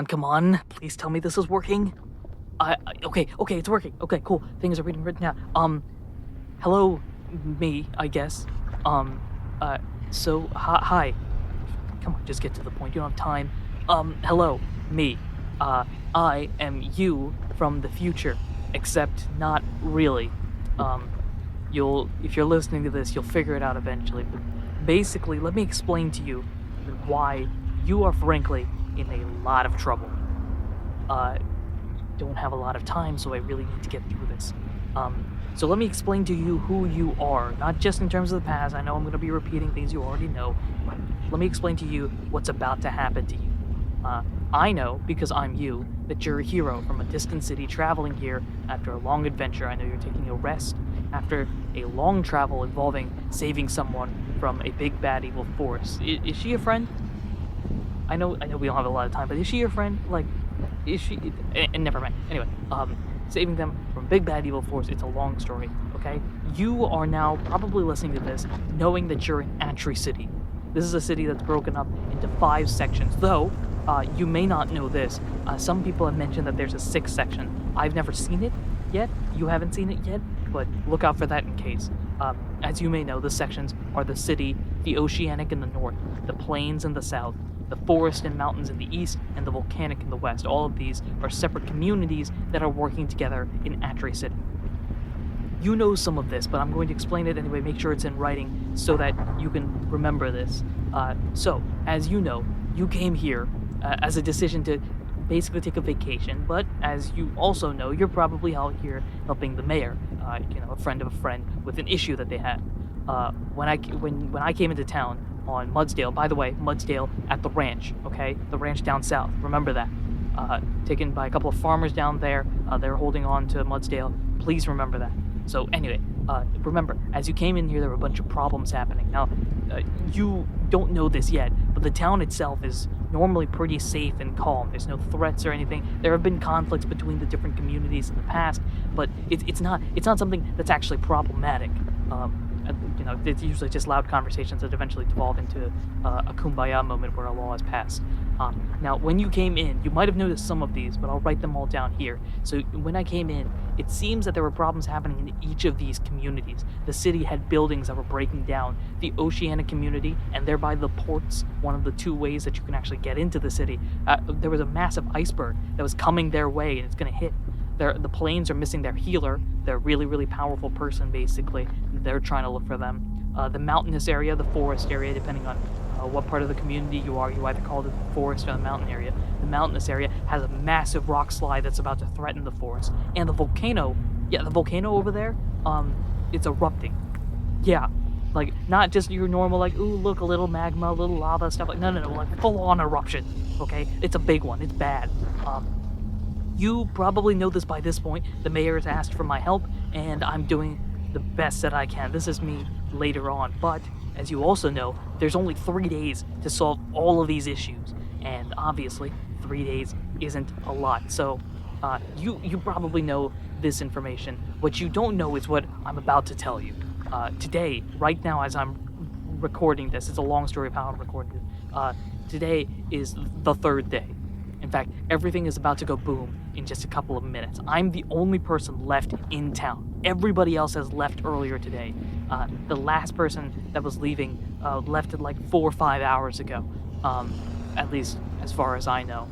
Come on, please tell me this is working. Okay, it's working. Okay, cool. Things are being written out. Hello, me, I guess. Um, uh, hi. Come on, just get to the point. You don't have time. Hello, me. I am you from the future, except not really. Um, if you're listening to this, you'll figure it out eventually. But basically, let me explain to you why you are frankly in a lot of trouble. Uh, don't have a lot of time, so I really need to get through this. So let me explain to you who you are, not just in terms of the past. I know I'm going to be repeating things you already know, but let me explain to you what's about to happen to you. Uh, I know, because I'm you, that you're a hero from a distant city traveling here after a long adventure. I know you're taking a rest after a long travel involving saving someone from a big bad evil force. Is she a friend? I know we don't have a lot of time, but is she your friend? Like, is she? And never mind. Anyway, saving them from big bad evil force. It's a long story. Okay, you are now probably listening to this, knowing that you're in Atri City. This is a city that's broken up into 5 sections. Though, you may not know this. Some people have mentioned that there's a 6th section. I've never seen it yet. You haven't seen it yet, but look out for that in case. As you may know, the sections are the city, the oceanic in the north, the plains in the south, the forest and mountains in the east, and the volcanic in the west. All of these are separate communities that are working together in Atri City. You know some of this, but I'm going to explain it anyway, make sure it's in writing so that you can remember this. So, as you know, you came here as a decision to basically take a vacation, but as you also know, you're probably out here helping the mayor, a friend of a friend, with an issue that they had. When I came into town on Mudsdale, by the way, Mudsdale at the ranch, okay? The ranch down south, remember that. Taken by a couple of farmers down there, they're holding on to Mudsdale. Please remember that. So anyway, remember, as you came in here, there were a bunch of problems happening. Now, you don't know this yet, but the town itself is normally pretty safe and calm. There's no threats or anything. There have been conflicts between the different communities in the past, but it's not something that's actually problematic. It's usually just loud conversations that eventually devolve into a kumbaya moment where a law is passed. Now, when you came in, you might have noticed some of these, but I'll write them all down here. So when I came in, it seems that there were problems happening in each of these communities. The city had buildings that were breaking down. The oceanic community, and thereby the ports, one of the 2 ways that you can actually get into the city, there was a massive iceberg that was coming their way, and it's going to hit. The planes are missing their healer, their really, really powerful person, basically. They're trying to look for them. The mountainous area, the forest area, depending on what part of the community you are, you either call it the forest or the mountain area. The mountainous area has a massive rock slide that's about to threaten the forest. And the volcano over there, it's erupting. Yeah, like, not just your normal, like, ooh, look, a little magma, a little lava, stuff like, no, like, full-on eruption, okay? It's a big one, it's bad. You probably know this by this point. The mayor has asked for my help, and I'm doing the best that I can. This is me later on, but as you also know, there's only 3 days to solve all of these issues, and obviously, 3 days isn't a lot. So, you probably know this information. What you don't know is what I'm about to tell you. Today, right now, as I'm recording this, it's a long story of how I'm recording it. Today is the 3rd day. In fact, everything is about to go boom in just a couple of minutes. I'm the only person left in town. Everybody else has left earlier today. The last person that was leaving left it like 4 or 5 hours ago. At least as far as I know.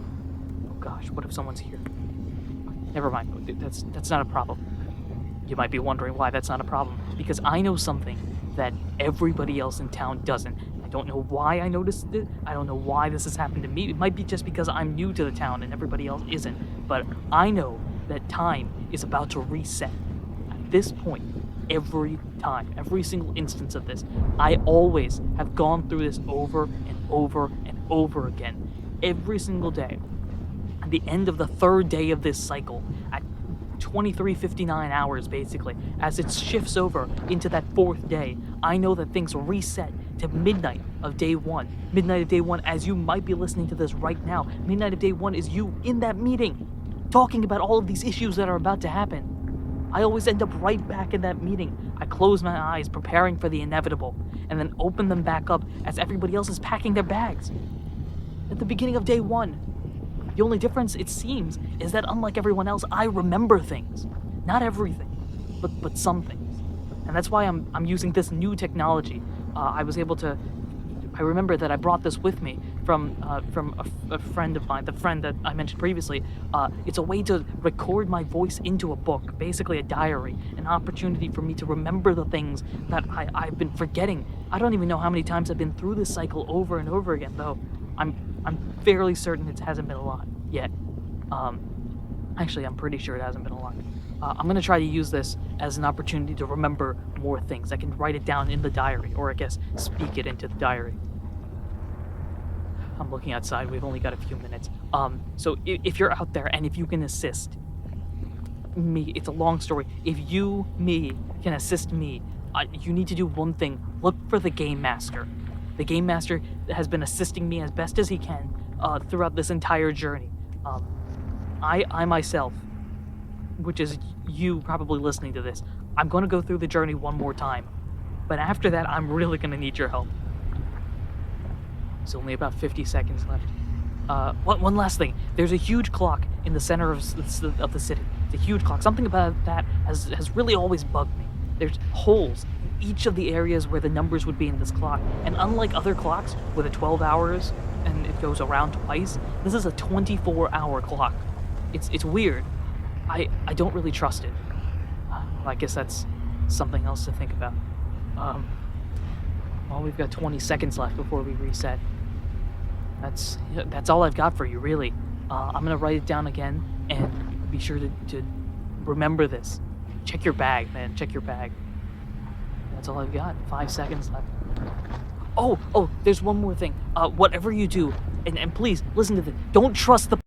Oh gosh, what if someone's here? Never mind. That's not a problem. You might be wondering why that's not a problem. Because I know something that everybody else in town doesn't. I don't know why I noticed it. I don't know why this has happened to me. It might be just because I'm new to the town and everybody else isn't. But I know that time is about to reset. At this point, every time, every single instance of this, I always have gone through this over and over and over again. Every single day. At the end of the 3rd day of this cycle, at 23:59 hours basically, as it shifts over into that 4th day, I know that things reset to midnight of day 1. Midnight of day 1, as you might be listening to this right now, midnight of day 1 is you in that meeting, talking about all of these issues that are about to happen. I always end up right back in that meeting. I close my eyes, preparing for the inevitable, and then open them back up as everybody else is packing their bags. At the beginning of day 1, The only difference, it seems, is that unlike everyone else, I remember things. Not everything, but some things. And that's why I'm using this new technology. I remember that I brought this with me from a friend of mine, the friend that I mentioned previously. It's a way to record my voice into a book, basically a diary, an opportunity for me to remember the things that I've been forgetting. I don't even know how many times I've been through this cycle over and over again, though. I'm fairly certain it hasn't been a lot yet. Actually, I'm pretty sure it hasn't been a lot. I'm gonna try to use this as an opportunity to remember more things. I can write it down in the diary, or I guess speak it into the diary. I'm looking outside. We've only got a few minutes. So if you're out there and if you can assist me, it's a long story. If me, can assist me, you need to do one thing. Look for the Game Master. The Game Master has been assisting me as best as he can throughout this entire journey. I myself, which is you probably listening to this, I'm going to go through the journey one more time. But after that, I'm really going to need your help. There's only about 50 seconds left. One last thing. There's a huge clock in the center of the city. It's a huge clock. Something about that has really always bugged me. There's holes in each of the areas where the numbers would be in this clock. And unlike other clocks, with a 12 hours and it goes around twice, this is a 24-hour clock. It's weird. I don't really trust it. Well, I guess that's something else to think about. Well, we've got 20 seconds left before we reset. That's all I've got for you, really. I'm gonna write it down again, and be sure to remember this. Check your bag, man. Check your bag. That's all I've got. 5 seconds left. Oh, there's one more thing. Whatever you do, and please listen to this. Don't trust the